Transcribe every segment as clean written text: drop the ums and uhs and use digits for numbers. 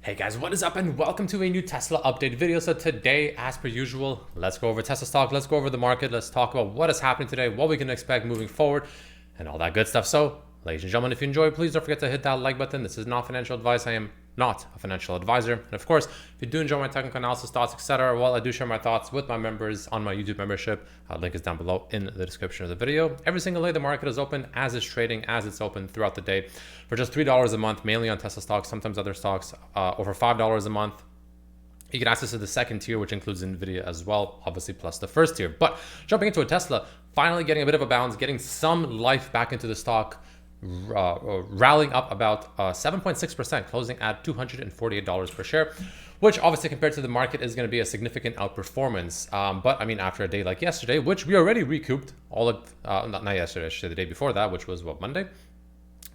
Hey guys, what is up and welcome to a new Tesla update video. So today, as per usual, let's go over Tesla stock, let's go over the market, let's talk about what is happening today, what we can expect moving forward, and all that good stuff. So, ladies and gentlemen, if you enjoy, please don't forget to hit that like button. This is not financial advice. I am not a financial advisor. And of course, if you do enjoy my technical analysis, thoughts, etc., well, I do share my thoughts with my members on my YouTube membership. Link is down below in the description of the video. Every single day, the market is open as it's trading, as it's open throughout the day for just $3 a month, mainly on Tesla stocks, sometimes other stocks, over $5 a month. You get access to the second tier, which includes NVIDIA as well, obviously, plus the first tier. But jumping into a Tesla, finally getting a bit of a bounce, getting some life back into the stock, rallying up about 7.6%, closing at $248 per share, which obviously compared to the market is going to be a significant outperformance. But I mean, after a day like yesterday, which we already recouped all of, not yesterday, I should say the day before that, which was what, Monday?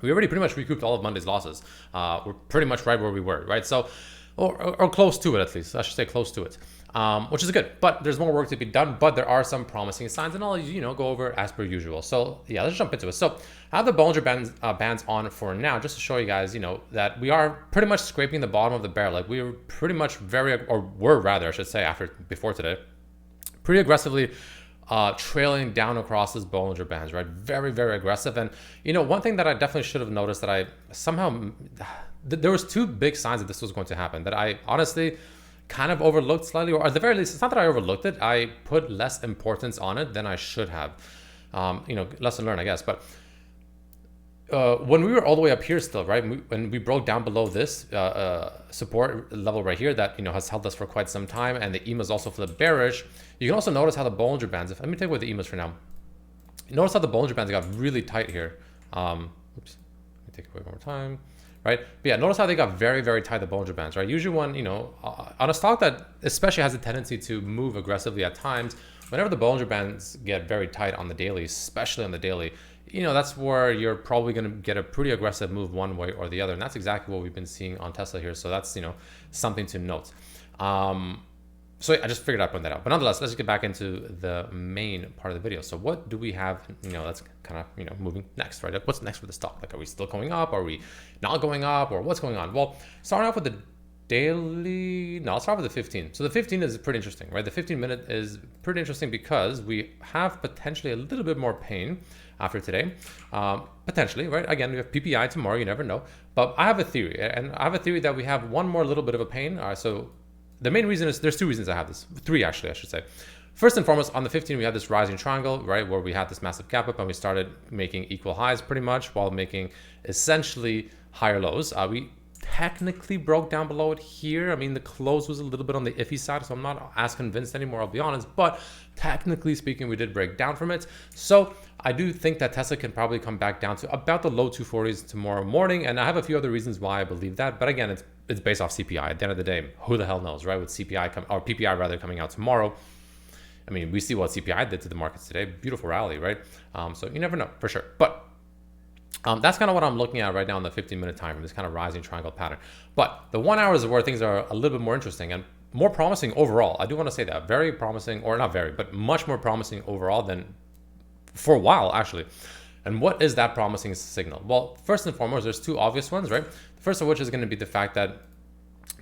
We already pretty much recouped all of Monday's losses. We're pretty much right where we were, right? So, or close to it at least. I should say close to it, which is good. But there's more work to be done. But there are some promising signs, and I'll go over as per usual. So yeah, let's jump into it. So I have the Bollinger bands on for now, just to show you guys, that we are pretty much scraping the bottom of the barrel. Like we were pretty much I should say, before today, pretty aggressively trailing down across this Bollinger Bands, right? Very, very aggressive. And, one thing that I definitely should have noticed that I somehow, there was two big signs that this was going to happen that I honestly kind of overlooked slightly, or at the very least, it's not that I overlooked it. I put less importance on it than I should have. Lesson learned, I guess. But when we were all the way up here still, right, when we broke down below this support level right here that has held us for quite some time, and the EMAs also flipped bearish, you can also notice how the Bollinger Bands, let me take away the EMAs for now. Notice how the Bollinger Bands got really tight here. Oops, let me take it away one more time, right? But yeah, notice how they got very, very tight, the Bollinger Bands, right? Usually when, on a stock that especially has a tendency to move aggressively at times, whenever the Bollinger Bands get very tight on the daily, especially on the daily, that's where you're probably going to get a pretty aggressive move one way or the other. And that's exactly what we've been seeing on Tesla here. So that's, something to note. So I just figured I'd point that out. But nonetheless, let's get back into the main part of the video. So what do we have, that's kind of, moving next, right? What's next for the stock? Like, are we still going up? Are we not going up? Or what's going on? Well, starting off with the daily, no, I'll start with the 15. So the 15 is pretty interesting, right? The 15-minute is pretty interesting because we have potentially a little bit more pain after today, potentially, right? Again, we have PPI tomorrow, you never know. But I have a theory, and I have a theory that we have one more little bit of a pain. So the main reason is, there's two reasons I have this. Three, actually, I should say. First and foremost, on the 15, we had this rising triangle, right, where we had this massive gap up and we started making equal highs pretty much while making essentially higher lows. We technically broke down below it here. I mean, the close was a little bit on the iffy side, so I'm not as convinced anymore, I'll be honest. But technically speaking, we did break down from it. So I do think that Tesla can probably come back down to about the low 240s tomorrow morning. And I have a few other reasons why I believe that. But again, it's based off CPI. At the end of the day, who the hell knows, right? With CPI or PPI rather coming out tomorrow. I mean, we see what CPI did to the markets today. Beautiful rally, right? So you never know for sure. But that's kind of what I'm looking at right now in the 15-minute time frame, this kind of rising triangle pattern. But the 1 hour is where things are a little bit more interesting and more promising overall. I do want to say that. Very promising, or not very, but much more promising overall than for a while, actually. And what is that promising signal? Well, first and foremost, there's two obvious ones, right? The first of which is going to be the fact that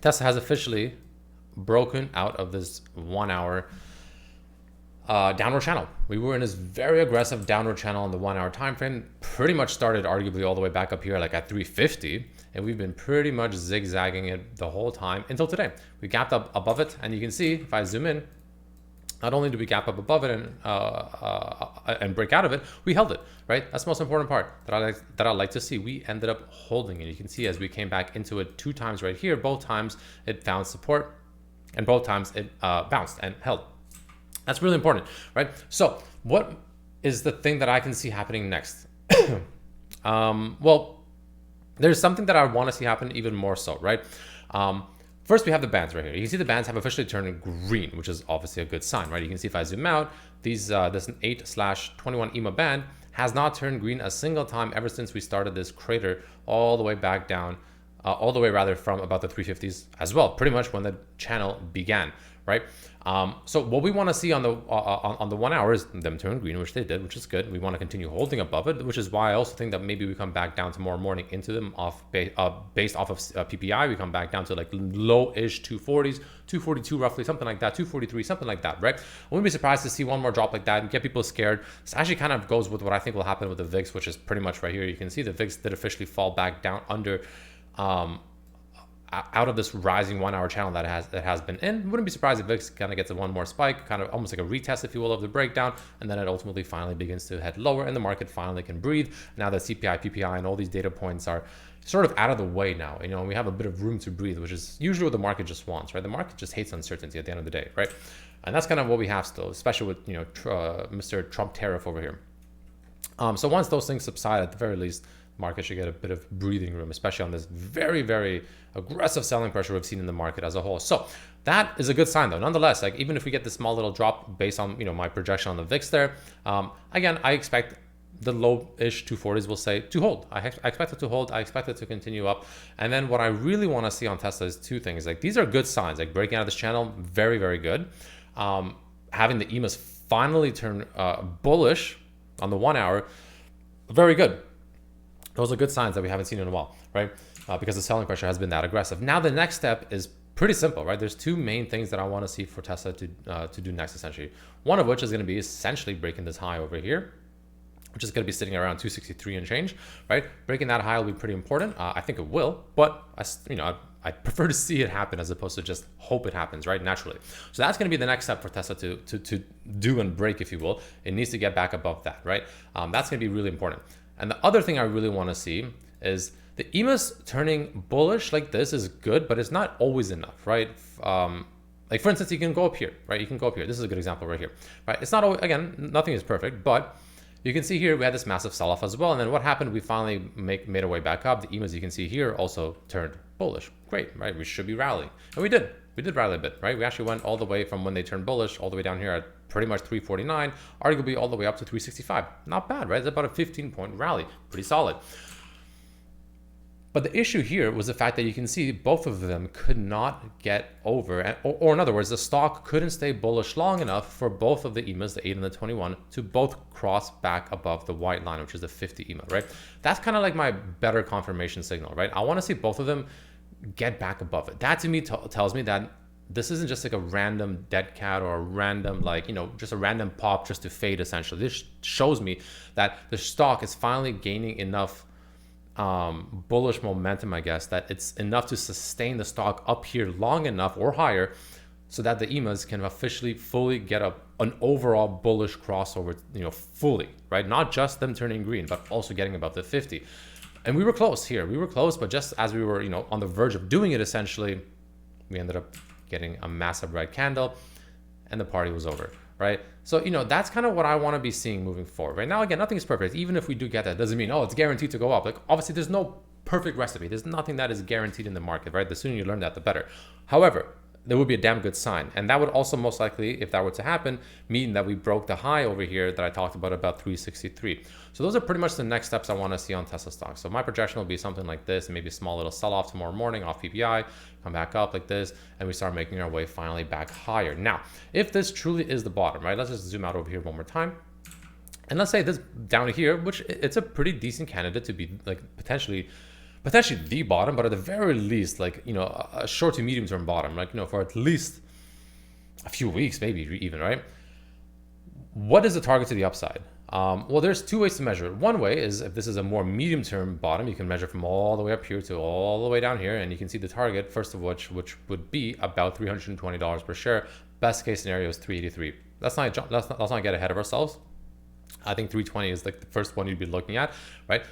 Tesla has officially broken out of this 1 hour downward channel. We were in this very aggressive downward channel in the 1 hour time frame, pretty much started arguably all the way back up here like at 350, and we've been pretty much zigzagging it the whole time until today. We gapped up above it, and you can see if I zoom in, not only do we gap up above it and break out of it, we held it, right? That's the most important part that I like to see. We ended up holding it. You can see as we came back into it 2 times right here, both times it found support, and both times it bounced and held. That's really important, right? So what is the thing that I can see happening next? Well, there's something that I want to see happen even more so, right? First, we have the bands right here. You can see the bands have officially turned green, which is obviously a good sign, right? You can see if I zoom out, this 8/21 EMA band has not turned green a single time ever since we started this crater all the way back down, all the way rather from about the 350s as well, pretty much when the channel began, right? So what we want to see on the 1 hour is them turn green, which they did, which is good. We want to continue holding above it, which is why I also think that maybe we come back down tomorrow morning into them based off of PPI. We come back down to like low-ish 240s, 242 roughly, something like that, 243, something like that, right? I wouldn't be surprised to see one more drop like that and get people scared. This actually kind of goes with what I think will happen with the VIX, which is pretty much right here. You can see the VIX did officially fall back down under out of this rising 1 hour channel that has been in. Wouldn't be surprised if VIX kind of gets one more spike, kind of almost like a retest, if you will, of the breakdown, and then it ultimately finally begins to head lower and the market finally can breathe. Now that CPI, PPI, and all these data points are sort of out of the way now, you know, we have a bit of room to breathe, which is usually what the market just wants, right? The market just hates uncertainty at the end of the day, right? And that's kind of what we have still, especially with, you know, Mr. Trump tariff over here. So once those things subside, at the very least, market should get a bit of breathing room, especially on this very, very aggressive selling pressure we've seen in the market as a whole. So that is a good sign though. Nonetheless, like even if we get this small little drop based on, you know, my projection on the VIX there, again, I expect the low-ish 240s will say to hold. I expect it to hold. I expect it to continue up. And then what I really want to see on Tesla is two things. Like these are good signs, like breaking out of this channel, very, very good. Having the EMAs finally turn bullish on the 1 hour, very good. Those are good signs that we haven't seen in a while, right? Because the selling pressure has been that aggressive. Now the next step is pretty simple, right? There's two main things that I want to see for Tesla to do next, essentially. One of which is going to be essentially breaking this high over here, which is going to be sitting around 263 and change, right? Breaking that high will be pretty important. I think it will, but I prefer to see it happen as opposed to just hope it happens, right? Naturally. So that's going to be the next step for Tesla to do and break, if you will. It needs to get back above that, right? That's going to be really important. And the other thing I really want to see is the EMAs turning bullish like this is good, but it's not always enough, right? Like for instance, you can go up here, right? You can go up here. This is a good example right here, right? It's not always, again, nothing is perfect, but you can see here we had this massive sell-off as well. And then what happened? We finally made our way back up. The EMAs you can see here also turned bullish. Great, right? We should be rallying. And we did. We did rally a bit, right? We actually went all the way from when they turned bullish all the way down here at pretty much 349, arguably all the way up to 365. Not bad, right? It's about a 15-point rally. Pretty solid. But the issue here was the fact that you can see both of them could not get over, or in other words, the stock couldn't stay bullish long enough for both of the EMAs, the 8 and the 21, to both cross back above the white line, which is the 50 EMA, right? That's kind of like my better confirmation signal, right? I want to see both of them get back above it. That to me tells me that this isn't just like a random dead cat or a random, like, you know, just a random pop just to fade essentially. This shows me that the stock is finally gaining enough bullish momentum, I guess, that it's enough to sustain the stock up here long enough or higher so that the EMAs can officially fully get an overall bullish crossover, you know, fully, right? Not just them turning green, but also getting above the 50. And we were close here. We were close, but just as we were, you know, on the verge of doing it, essentially, we ended up getting a massive red candle and the party was over, right? So, you know, that's kind of what I want to be seeing moving forward. Right now, again, nothing is perfect. Even if we do get that, doesn't mean, oh, it's guaranteed to go up. Like, obviously, there's no perfect recipe. There's nothing that is guaranteed in the market, right? The sooner you learn that, the better. However, there would be a damn good sign. And that would also most likely, if that were to happen, mean that we broke the high over here that I talked about 363. So those are pretty much the next steps I want to see on Tesla stock. So my projection will be something like this, maybe a small little sell-off tomorrow morning off PPI, come back up like this, and we start making our way finally back higher. Now, if this truly is the bottom, right? Let's just zoom out over here one more time. And let's say this down here, which it's a pretty decent candidate to be like potentially the bottom, but at the very least, like, you know, a short to medium term bottom, like, you know, for at least a few weeks, maybe even, right? What is the target to the upside? Well, there's two ways to measure it. One way is if this is a more medium term bottom, you can measure from all the way up here to all the way down here, and you can see the target, first of which would be about $320 per share. Best case scenario is 383. Let's not get ahead of ourselves. I think 320 is like the first one you'd be looking at, right?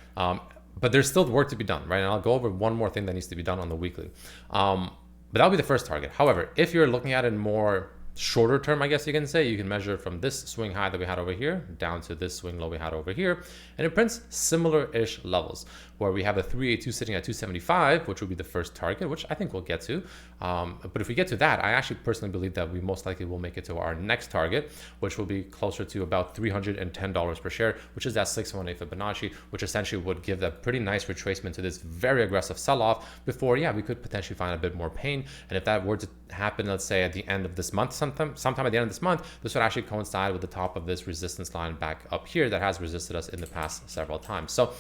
But there's still work to be done, right? And I'll go over one more thing that needs to be done on the weekly. But that'll be the first target. However, if you're looking at it more shorter term, I guess you can say, you can measure from this swing high that we had over here down to this swing low we had over here, and it prints similar-ish levels. where we have a 382 sitting at 275, which would be the first target, which I think we'll get to. But if we get to that, I actually personally believe that we most likely will make it to our next target, which will be closer to about $310 per share, which is that 618 Fibonacci, which essentially would give that pretty nice retracement to this very aggressive sell-off before, yeah, we could potentially find a bit more pain. And if that were to happen, let's say at the end of this month, sometime at the end of this month, this would actually coincide with the top of this resistance line back up here that has resisted us in the past several times. So,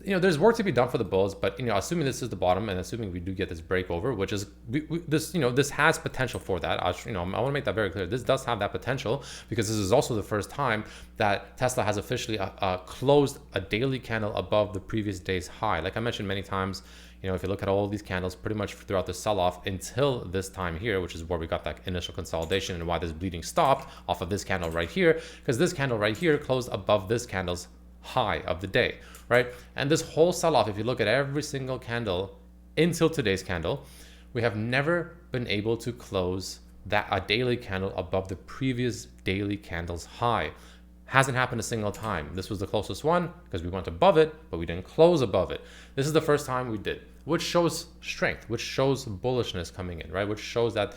there's work to be done for the bulls, but assuming this is the bottom and assuming we do get this breakover, which is this has potential for that. I want to make that very clear. This does have that potential because this is also the first time that Tesla has officially closed a daily candle above the previous day's high. Like I mentioned many times, if you look at all these candles pretty much throughout the sell-off until this time here, which is where we got that initial consolidation and why this bleeding stopped off of this candle right here, because this candle right here closed above this candle's high of the day, right? And this whole sell-off, if you look at every single candle until today's candle, we have never been able to close a daily candle above the previous daily candle's high. Hasn't happened a single time. This was the closest one because we went above it, but we didn't close above it. This is the first time we did, which shows strength, which shows bullishness coming in, right? Which shows that,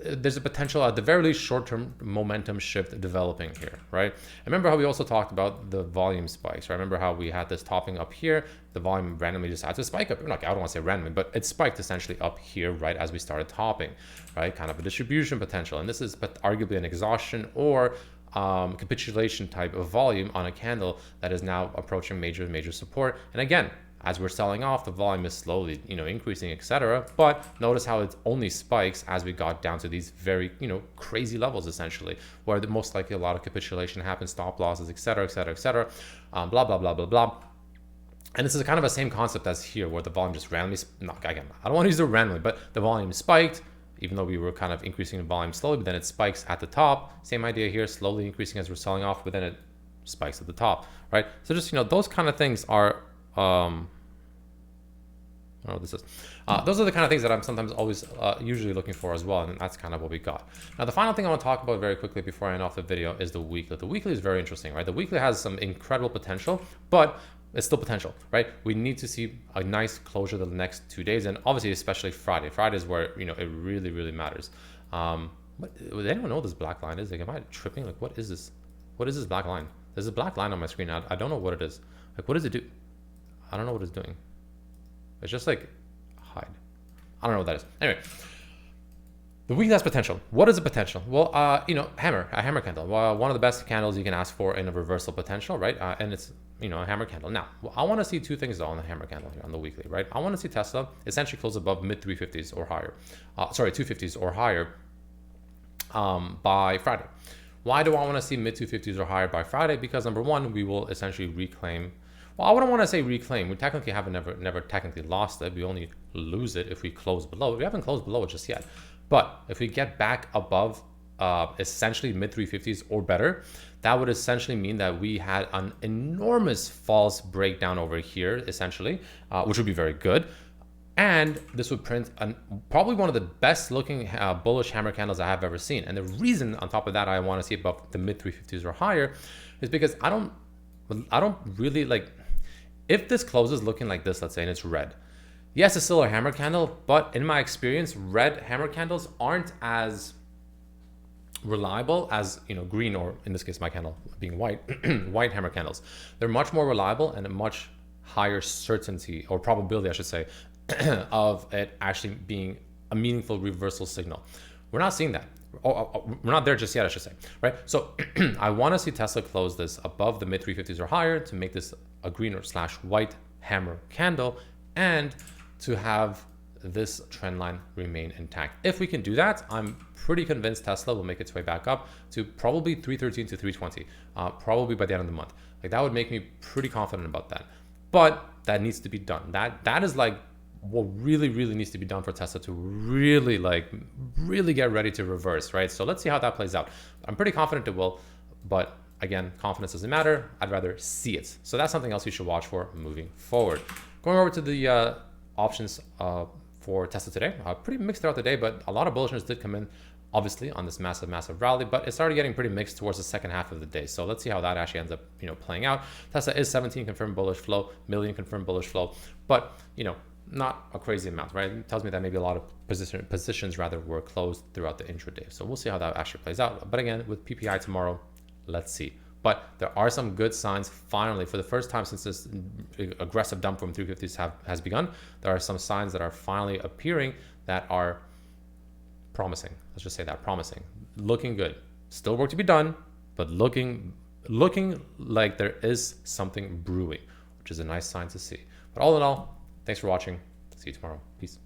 there's a potential at the very least short-term momentum shift developing here, right? I remember how we also talked about the volume spikes, right? I remember how we had this topping up here, the volume randomly just had to spike up. Like, I don't want to say randomly, but it spiked essentially up here right as we started topping, right? Kind of a distribution potential. And this is arguably an exhaustion or capitulation type of volume on a candle that is now approaching major support. And again, as we're selling off, the volume is slowly, increasing, etc. But notice how it only spikes as we got down to these very, crazy levels, essentially, where most likely a lot of capitulation happens, stop losses, etc., blah, blah, blah, blah, blah. And this is kind of the same concept as here, where the volume just randomly, again, I don't want to use the randomly, but the volume spiked, even though we were kind of increasing the volume slowly, but then it spikes at the top. Same idea here, slowly increasing as we're selling off, but then it spikes at the top, right? So just, those kind of things are, I don't know what this is. Those are the kind of things that I'm sometimes always usually looking for as well, and that's kind of what we got. Now, the final thing I want to talk about very quickly before I end off the video is the weekly. The weekly is very interesting, right? The weekly has some incredible potential, but it's still potential, right? We need to see a nice closure the next 2 days, and obviously, especially Friday. Friday is where, it really, really matters. Does anyone know what this black line is? Like, am I tripping? Like, what is this? What is this black line? There's a black line on my screen. I don't know what it is. Like, what does it do? I don't know what it's doing. It's just like hide. I don't know what that is. Anyway, the weekly has potential. What is the potential? Well, a hammer candle. Well, one of the best candles you can ask for in a reversal potential, right? And it's, a hammer candle. Now, I want to see two things though on the hammer candle here on the weekly, right? I want to see Tesla essentially close above mid 350s or higher. 250s or higher by Friday. Why do I want to see mid 250s or higher by Friday? Because number one, we will essentially reclaim. Well, I wouldn't want to say reclaim. We technically haven't never technically lost it. We only lose it if we close below. We haven't closed below it just yet. But if we get back above essentially mid 350s or better, that would essentially mean that we had an enormous false breakdown over here, essentially, which would be very good. And this would print probably one of the best looking bullish hammer candles I have ever seen. And the reason on top of that I want to see above the mid 350s or higher is because I don't really like, if this closes looking like this, let's say, and it's red. Yes, it's still a hammer candle, but in my experience, red hammer candles aren't as reliable as, green, or in this case, my candle being white, white hammer candles. They're much more reliable and a much higher certainty or probability, I should say, of it actually being a meaningful reversal signal. We're not seeing that. We're not there just yet, I should say, right? So I want to see Tesla close this above the mid 350s or higher to make this a green or / white hammer candle and to have this trend line remain intact. If we can do that, I'm pretty convinced Tesla will make its way back up to probably 313 to 320, probably by the end of the month. Like, that would make me pretty confident about that. But that needs to be done. That is like what really needs to be done for Tesla to really get ready to reverse, right? So let's see how that plays out. I'm pretty confident it will, but again, confidence doesn't matter. I'd rather see it. So that's something else you should watch for moving forward. Going over to the options for Tesla today, pretty mixed throughout the day, but a lot of bullishness did come in obviously on this massive rally, but it started getting pretty mixed towards the second half of the day. So let's see how that actually ends up, playing out. Tesla is 17 confirmed bullish flow, million confirmed bullish flow, but not a crazy amount, right? It tells me that maybe a lot of positions rather were closed throughout the intraday. So we'll see how that actually plays out. But again, with PPI tomorrow, let's see. But there are some good signs finally, for the first time since this aggressive dump from 350s has begun. There are some signs that are finally appearing that are promising. Let's just say that, promising, looking good. Still work to be done, but looking like there is something brewing, which is a nice sign to see. But all in all, thanks for watching. See you tomorrow. Peace.